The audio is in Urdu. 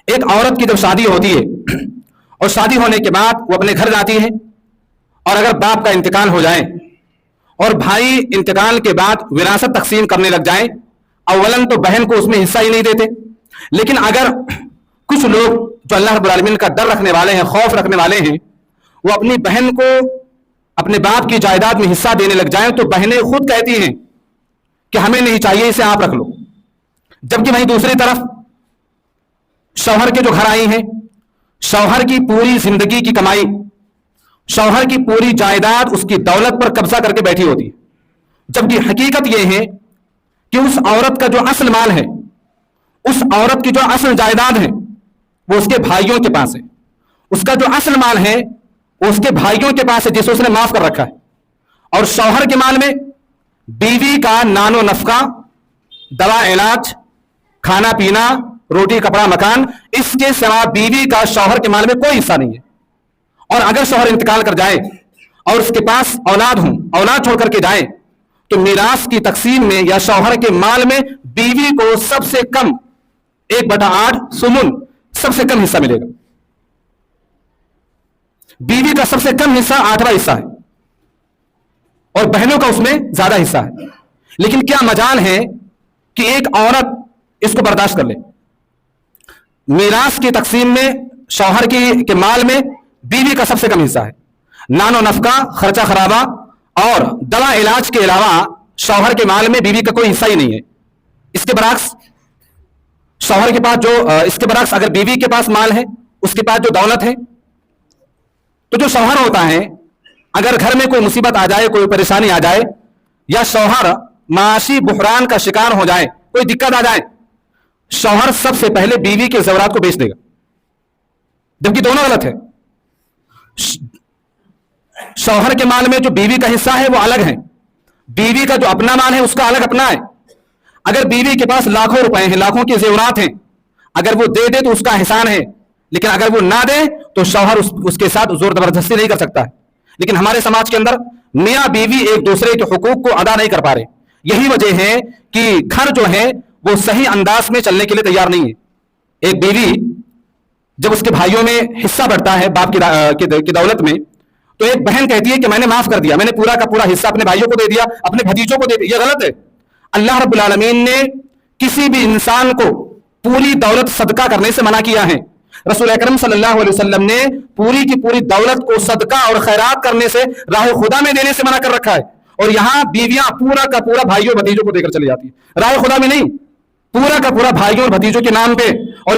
ایک عورت کی جب شادی ہوتی ہے اور شادی ہونے کے بعد وہ اپنے گھر جاتی ہے، اور اگر باپ کا انتقال ہو جائے اور بھائی انتقال کے بعد وراثت تقسیم کرنے لگ جائیں، اولاً تو بہن کو اس میں حصہ ہی نہیں دیتے، لیکن اگر کچھ لوگ جو اللہ رب العالمین کا ڈر رکھنے والے ہیں، خوف رکھنے والے ہیں، وہ اپنی بہن کو اپنے باپ کی جائیداد میں حصہ دینے لگ جائیں تو بہنیں خود کہتی ہیں کہ ہمیں نہیں چاہیے، اسے آپ رکھ لو۔ جبکہ وہیں دوسری طرف شوہر کے جو گھر آئی ہیں، شوہر کی پوری زندگی کی کمائی، شوہر کی پوری جائیداد، اس کی دولت پر قبضہ کر کے بیٹھی ہوتی ہے، جبکہ حقیقت یہ ہے کہ اس عورت کا جو اصل مال ہے، اس عورت کی جو اصل جائیداد ہے، وہ اس کے بھائیوں کے پاس ہے۔ اس کا جو اصل مال ہے وہ اس کے بھائیوں کے پاس ہے جسے اس نے معاف کر رکھا ہے، اور شوہر کے مال میں بیوی کا نان و نفقہ، دوا علاج، کھانا پینا، روٹی کپڑا مکان، اس کے سوا بیوی کا شوہر کے مال میں کوئی حصہ نہیں ہے۔ اور اگر شوہر انتقال کر جائے اور اس کے پاس اولاد ہوں، اولاد چھوڑ کر کے جائے، تو میراث کی تقسیم میں یا شوہر کے مال میں بیوی کو سب سے کم 1/8 سمن، سب سے کم حصہ ملے گا۔ بیوی کا سب سے کم حصہ 8واں حصہ ہے، اور بہنوں کا اس میں زیادہ حصہ ہے۔ لیکن کیا مجال ہے کہ ایک عورت اس کو برداشت کر لے؟ میراث کی تقسیم میں شوہر کے مال میں بیوی کا سب سے کم حصہ ہے، نان و نفقہ، خرچہ خرابہ اور دوا علاج کے علاوہ شوہر کے مال میں بیوی کا کوئی حصہ ہی نہیں ہے۔ اس کے برعکس شوہر کے پاس اس کے برعکس اگر بیوی کے پاس مال ہے، اس کے پاس جو دولت ہے، تو جو شوہر ہوتا ہے، اگر گھر میں کوئی مصیبت آ جائے، کوئی پریشانی آ جائے، یا شوہر معاشی بحران کا شکار ہو جائے، کوئی دقت آ جائے، شوہر سب سے پہلے بیوی کے زیورات کو بیچ دے گا، جبکہ دونوں غلط ہے۔ شوہر کے مال میں جو بیوی کا حصہ ہے وہ الگ ہے، بیوی کا جو اپنا مال ہے اس کا الگ اپنا ہے۔ اگر بیوی کے پاس لاکھوں روپے ہیں، لاکھوں کے زیورات ہیں، اگر وہ دے دے تو اس کا احسان ہے، لیکن اگر وہ نہ دے تو شوہر اس کے ساتھ زور زبردستی نہیں کر سکتا ہے۔ لیکن ہمارے سماج کے اندر میاں بیوی ایک دوسرے کے حقوق کو ادا نہیں کر پا رہے، یہی وجہ ہے کہ گھر جو ہے وہ صحیح انداز میں چلنے کے لیے تیار نہیں ہے۔ ایک بیوی جب اس کے بھائیوں میں حصہ بڑھتا ہے باپ کی دولت میں، تو ایک بہن کہتی ہے کہ میں نے معاف کر دیا، میں نے پورا کا پورا حصہ اپنے بھائیوں کو دے دیا، اپنے بھتیجوں کو دے دیا۔ یہ غلط ہے۔ اللہ رب العالمین نے کسی بھی انسان کو پوری دولت صدقہ کرنے سے منع کیا ہے۔ رسول اکرم صلی اللہ علیہ وسلم نے پوری کی پوری دولت کو صدقہ اور خیرات کرنے سے، راہ خدا میں دینے سے منع کر رکھا ہے، اور یہاں بیویاں پورا کا پورا بھائیوں بھتیجوں کو دے کر چلی جاتی ہیں، راہ خدا میں نہیں، پورا کا پورا بھائیوں اور بھتیجوں کے نام پہ۔ اور